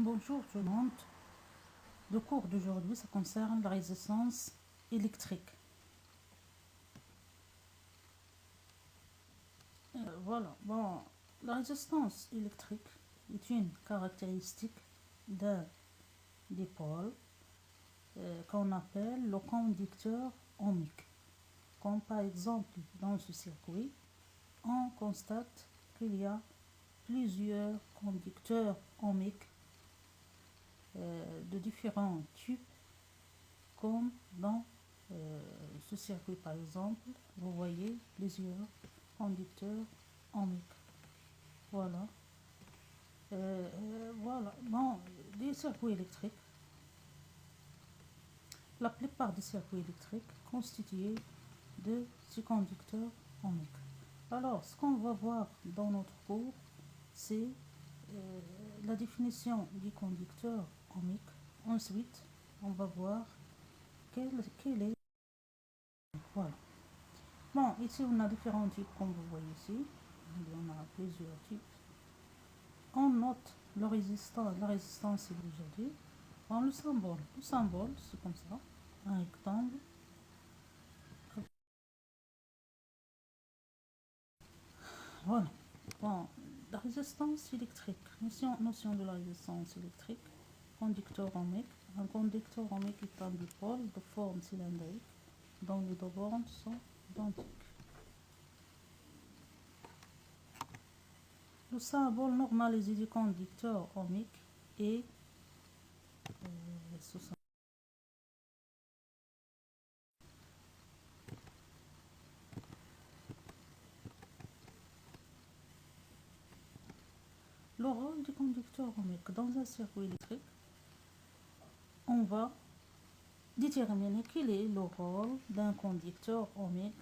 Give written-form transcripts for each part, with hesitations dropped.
Bonjour tout le monde. Le cours d'aujourd'hui, ça concerne la résistance électrique. Voilà. Bon, la résistance électrique est une caractéristique d'un dipôle qu'on appelle le conducteur ohmique. Comme par exemple dans ce circuit, on constate qu'il y a plusieurs conducteurs ohmiques de différents types, comme dans ce circuit par exemple, vous voyez plusieurs conducteurs ohmiques. Voilà. Voilà. Bon, les circuits électriques, la plupart des circuits électriques constitués de ces conducteurs ohmiques. Alors, ce qu'on va voir dans notre cours, c'est la définition du conducteur ohmique. Ensuite, on va voir quel est. Voilà. Bon, ici on a différents types comme vous voyez ici. Il y en a plusieurs types. On note la résistance c'est aujourd'hui. Bon, le symbole c'est comme ça, un rectangle. Voilà. Bon, la résistance électrique. Notion de la résistance électrique. Conducteur ohmique. Un conducteur ohmique est un dipôle de forme cylindrique dont les deux bornes sont identiques. Le symbole normalisé du conducteur ohmique est le rôle du conducteur ohmique. Dans un circuit électrique, on va déterminer quel est le rôle d'un conducteur ohmique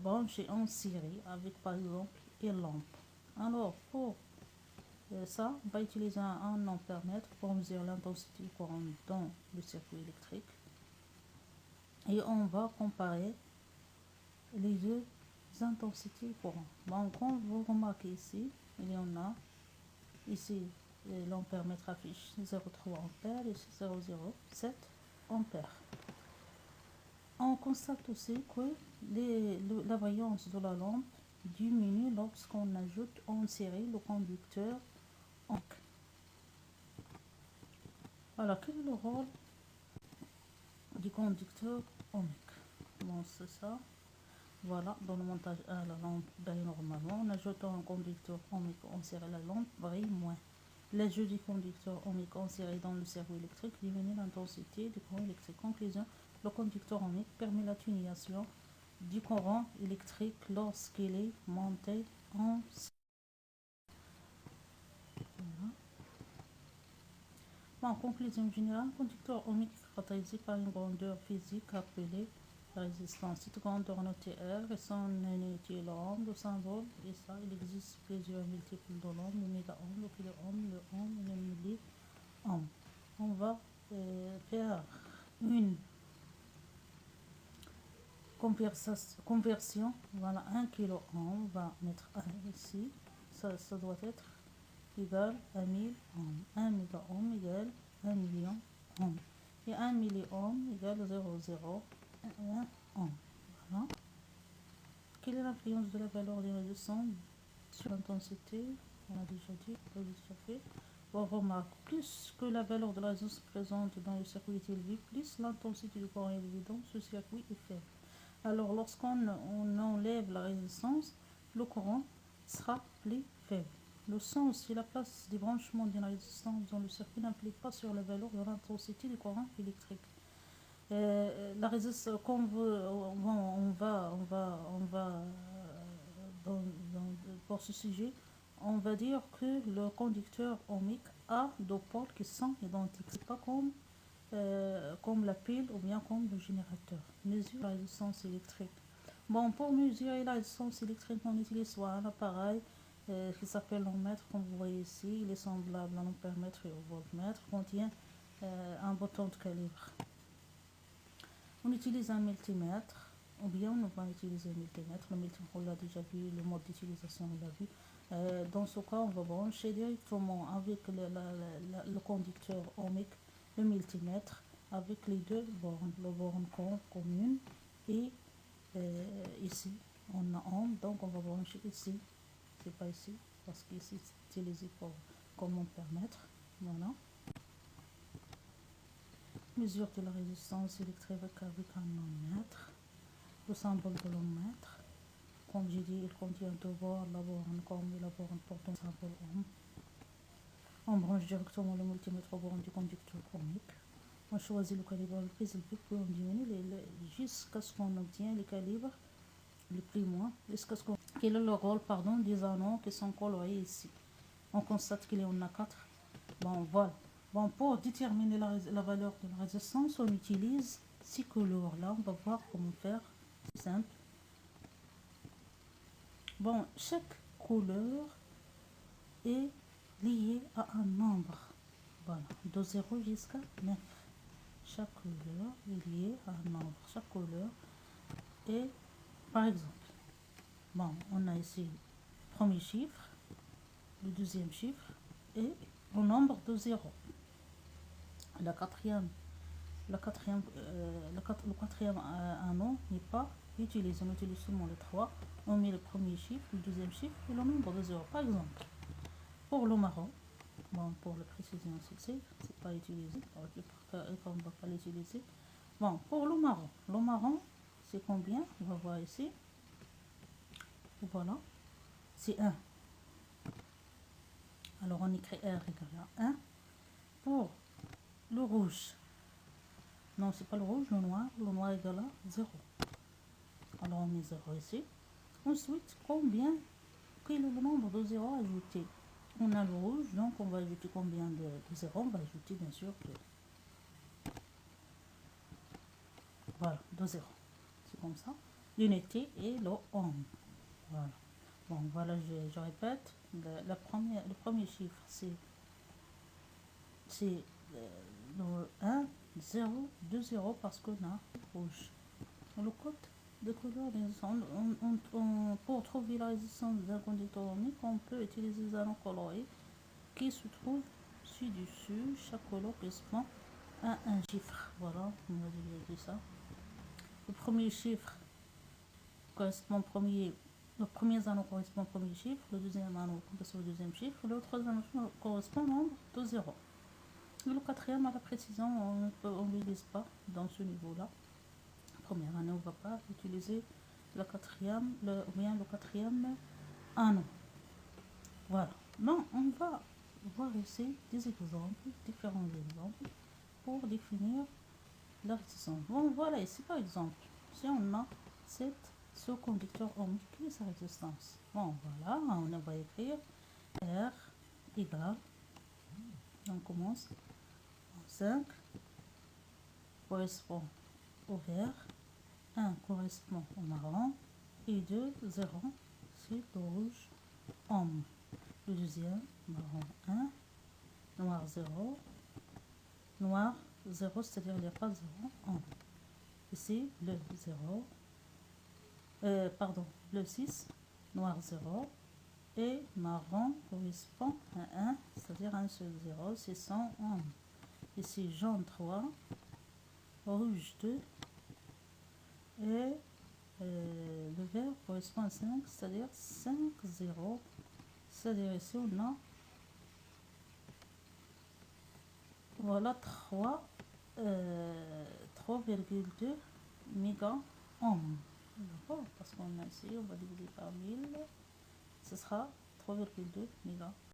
branché en série avec par exemple une lampe. Alors pour ça, on va utiliser un ampèremètre pour mesurer l'intensité du courant dans le circuit électrique. Et on va comparer les deux intensités courant. Donc, comme vous remarquez ici, il y en a ici l'ampèremètre affiche 0,3 ampères et 0,07 ampères. On constate aussi que la vaillance de la lampe diminue lorsqu'on ajoute en série le conducteur ohmique. Alors, quel est le rôle du conducteur ohmique? Bon, c'est ça. Voilà, dans le montage 1, la lampe brille normalement. En ajoutant un conducteur ohmique en série, la lampe brille moins. L'ajout du conducteur ohmique en série dans le circuit électrique diminue l'intensité du courant électrique. Conclusion, le conducteur ohmique permet l'atténuation du courant électrique lorsqu'il est monté en série. Voilà. En conclusion générale, le conducteur ohmique est caractérisé par une grandeur physique appelée résistance. Cette grandeur notée R et son unité l'ohm, le symbole, et ça, il existe plusieurs multiples de l'ohm, le méga-ohm, le kilo-ohm, le ohm et le milli-ohm. On va faire une conversion. Voilà, 1 kilo ohm, on va mettre 1 ici. Ça doit être égal à 1000 ohms. 1 méga-ohm égale 1 million ohm. Et 1 milli-ohm égale 0,01 ohm. Voilà. Quelle est l'influence de la valeur des résistance sur l'intensité? On a déjà dit, on a déjà fait. On remarque, plus que la valeur de la résistance présente dans le circuit est élevée, plus l'intensité du courant est élevée dans ce circuit est faible. Alors, lorsqu'on enlève la résistance, le courant sera plus faible. Le sens et la place des branchements d'une résistance dans le circuit n'implique pas sur la valeur de l'intensité du courant électrique. La résistance, comme pour ce sujet, on va dire que le conducteur ohmique a deux pôles qui sont identiques. C'est pas comme la pile ou bien comme le générateur. Mesure la résistance électrique. Bon, pour mesurer la résistance électrique, on utilise soit un appareil qui s'appelle l'ampèremètre, comme vous voyez ici. Il est semblable à l'ampèremètre et au voltmètre. Contient un bouton de calibre. On utilise un multimètre, ou bien on va utiliser un multimètre. Le multimètre, on l'a déjà vu, le mode d'utilisation, on l'a vu. Dans ce cas, on va brancher directement avec le conducteur ohmique, le multimètre, avec les deux bornes, la borne commune et ici on a on, donc on va brancher ici, c'est pas ici, parce qu'ici c'est utilisé pour comment permettre, voilà. Mesure de la résistance électrique avec un ohmmètre, le symbole de l'ohmmètre. Comme j'ai dit, il contient deux bornes, la borne com et la borne portant symbole ohm. On branche directement le multimètre aux bornes du conducteur ohmique. On choisit le calibre le plus élevé, puis on diminue jusqu'à ce qu'on obtient les calibres les plus moins, jusqu'à ce qu'on... Quel est le rôle, pardon, des anneaux qui sont coloriés ici? On constate qu'il y en a 4. Bon, voilà. Bon, pour déterminer la valeur de la résistance, on utilise ces couleurs-là. On va voir comment faire. C'est simple. Bon, chaque couleur est liée à un nombre. Voilà, de 0 jusqu'à 9. Chaque couleur est liée à un nombre. Chaque couleur est, par exemple, bon, on a ici le premier chiffre, le deuxième chiffre et le nombre de 0. Le quatrième anneau n'est pas utilisé. On utilise seulement le 3. On met le premier chiffre, le deuxième chiffre et le nombre de 0. Par exemple, pour le marron, bon, pour la précision, c'est pas utilisé. On ne va pas l'utiliser. Bon, pour le marron, c'est combien? On va voir ici. Voilà, c'est 1. Alors on écrit R égale à 1. Pour le rouge, non, c'est pas le rouge, le noir égale à 0. Alors on met 0 ici. Ensuite, quel est le nombre de 0 ajouté? On a le rouge, donc on va ajouter combien de 0? On va ajouter bien sûr 2. Voilà, 2 0. C'est comme ça. L'unité et le ohm. Voilà. Bon, voilà, je répète. Le premier chiffre, c'est le 1, 0, 2 0 parce qu'on a rouge. Le code de couleur, pour trouver la résistance d'un conducteur ohmique, on peut utiliser les anneaux colorés qui se trouvent ci-dessus. Chaque couleur correspond à un chiffre. Voilà, on va dire ça. Le premier chiffre correspond le premier anneau correspond au premier chiffre, le deuxième anneau correspond au deuxième chiffre, le troisième anneau correspond au nombre de 0. Et le quatrième, à la précision, on ne l'utilise pas dans ce niveau-là. Première année, on ne va pas utiliser le quatrième anneau. Voilà. Non, on va voir ici des exemples, différents exemples, pour définir la résistance. Bon, voilà ici par exemple, si on a ce conducteur ohmique, quelle est sa résistance? Bon, voilà, on va écrire R égale, on commence, 5 correspond au vert, 1 correspond au marron, et 2, 0, c'est le rouge, ohm. Le deuxième, marron 1, noir 0, noir 0, c'est-à-dire il n'y a pas 0, ohm. Ici, bleu 0, bleu 6, noir 0, et marron correspond à 1, c'est-à-dire un seul 0, c'est 100 ohm. Ici, jaune 3, rouge 2, et le vert correspond à 5, c'est-à-dire 5 0. C'est-à-dire ici, on a voilà 3,2 méga ohm. D'accord, parce qu'on a ici, on va diviser par 1000, ce sera 3,2 méga